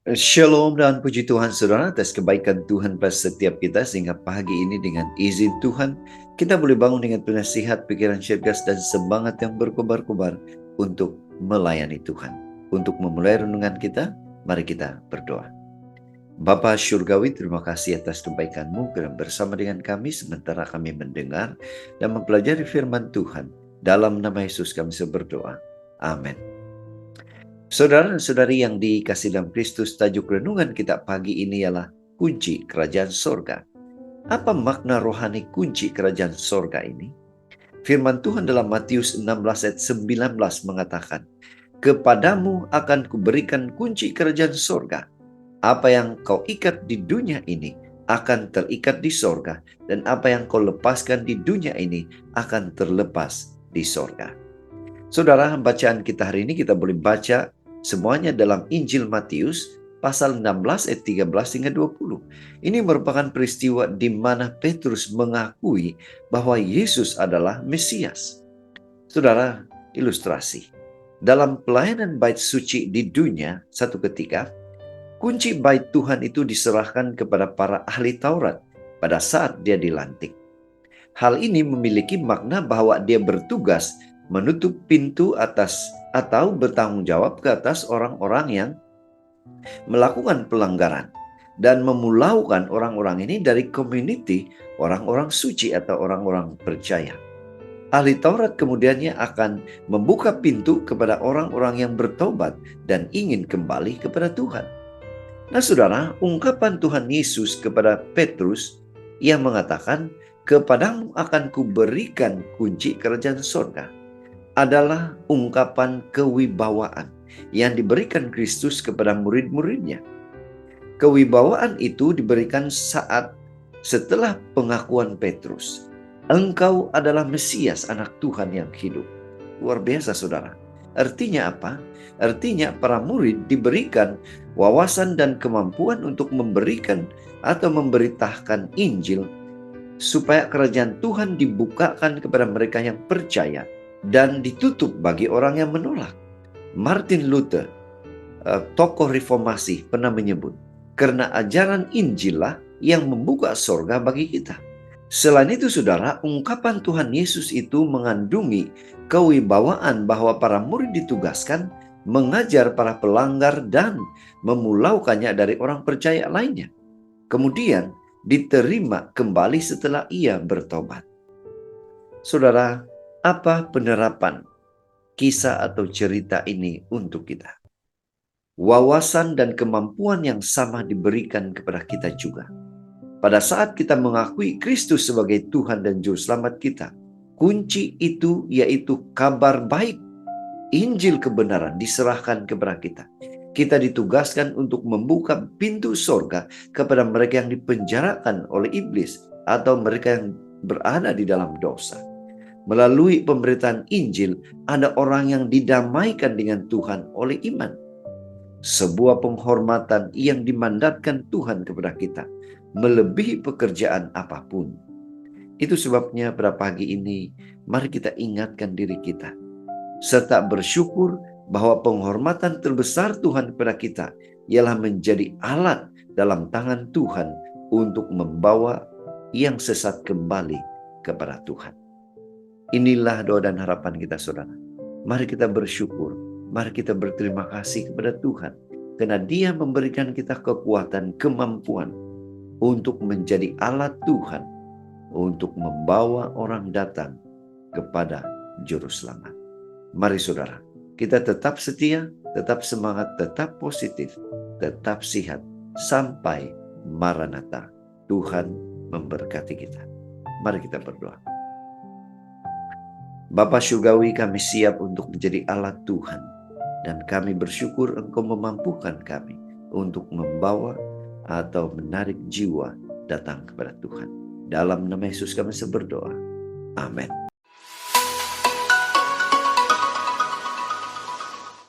Shalom dan puji Tuhan saudara atas kebaikan Tuhan pada setiap kita sehingga pagi ini dengan izin Tuhan kita boleh bangun dengan penasihat, pikiran cerdas dan semangat yang berkobar-kobar untuk melayani Tuhan. Untuk memulai renungan kita, mari kita berdoa. Bapa Syurgawi, terima kasih atas kebaikan-Mu kerana bersama dengan kami sementara kami mendengar dan mempelajari firman Tuhan. Dalam nama Yesus kami berdoa. Amin. Saudara dan saudari yang dikasihi dalam Kristus, tajuk renungan kita pagi ini ialah kunci kerajaan sorga. Apa makna rohani kunci kerajaan sorga ini? Firman Tuhan dalam Matius 16 ayat 19 mengatakan, "Kepadamu akan kuberikan kunci kerajaan sorga. Apa yang kau ikat di dunia ini akan terikat di sorga, dan apa yang kau lepaskan di dunia ini akan terlepas di sorga." Saudara, bacaan kita hari ini kita boleh baca semuanya dalam Injil Matius pasal 16 ayat 13 hingga 20. Ini merupakan peristiwa di mana Petrus mengakui bahwa Yesus adalah Mesias. Saudara, ilustrasi. Dalam pelayanan bait suci di dunia, satu ketika, kunci bait Tuhan itu diserahkan kepada para ahli Taurat pada saat dia dilantik. Hal ini memiliki makna bahwa dia bertugas menutup pintu atas atau bertanggung jawab ke atas orang-orang yang melakukan pelanggaran dan memulaukan orang-orang ini dari community orang-orang suci atau orang-orang percaya. Ahli Taurat kemudiannya akan membuka pintu kepada orang-orang yang bertobat dan ingin kembali kepada Tuhan. Nah saudara, ungkapan Tuhan Yesus kepada Petrus yang mengatakan, "Kepadamu akan kuberikan kunci kerajaan sorga," adalah ungkapan kewibawaan yang diberikan Kristus kepada murid-muridnya. Kewibawaan itu diberikan saat setelah pengakuan Petrus, "Engkau adalah Mesias, anak Tuhan yang hidup." Luar biasa saudara. Artinya apa? Artinya para murid diberikan wawasan dan kemampuan untuk memberikan atau memberitakan Injil supaya kerajaan Tuhan dibukakan kepada mereka yang percaya dan ditutup bagi orang yang menolak. Martin Luther, tokoh reformasi, pernah menyebut, karena ajaran Injil lah yang membuka sorga bagi kita. Selain itu saudara, ungkapan Tuhan Yesus itu mengandungi kewibawaan bahwa para murid ditugaskan mengajar para pelanggar dan memulaukannya dari orang percaya lainnya. Kemudian diterima kembali setelah ia bertobat. Saudara, apa penerapan kisah atau cerita ini untuk kita? Wawasan dan kemampuan yang sama diberikan kepada kita juga. Pada saat kita mengakui Kristus sebagai Tuhan dan Juru Selamat kita, kunci itu yaitu kabar baik. Injil kebenaran diserahkan kepada kita. Kita ditugaskan untuk membuka pintu sorga kepada mereka yang dipenjarakan oleh iblis atau mereka yang berada di dalam dosa. Melalui pemberitaan Injil, ada orang yang didamaikan dengan Tuhan oleh iman. Sebuah penghormatan yang dimandatkan Tuhan kepada kita, melebihi pekerjaan apapun. Itu sebabnya pada pagi ini, mari kita ingatkan diri kita, serta bersyukur bahwa penghormatan terbesar Tuhan kepada kita ialah menjadi alat dalam tangan Tuhan untuk membawa yang sesat kembali kepada Tuhan. Inilah doa dan harapan kita saudara. Mari kita bersyukur, mari kita berterima kasih kepada Tuhan, karena Dia memberikan kita kekuatan, kemampuan untuk menjadi alat Tuhan untuk membawa orang datang kepada Juru Selamat. Mari saudara, kita tetap setia, tetap semangat, tetap positif, tetap sehat sampai Maranatha. Tuhan memberkati kita. Mari kita berdoa. Bapa Syurgawi, kami siap untuk menjadi alat Tuhan, dan kami bersyukur Engkau memampukan kami untuk membawa atau menarik jiwa datang kepada Tuhan. Dalam nama Yesus kami berdoa. Amin.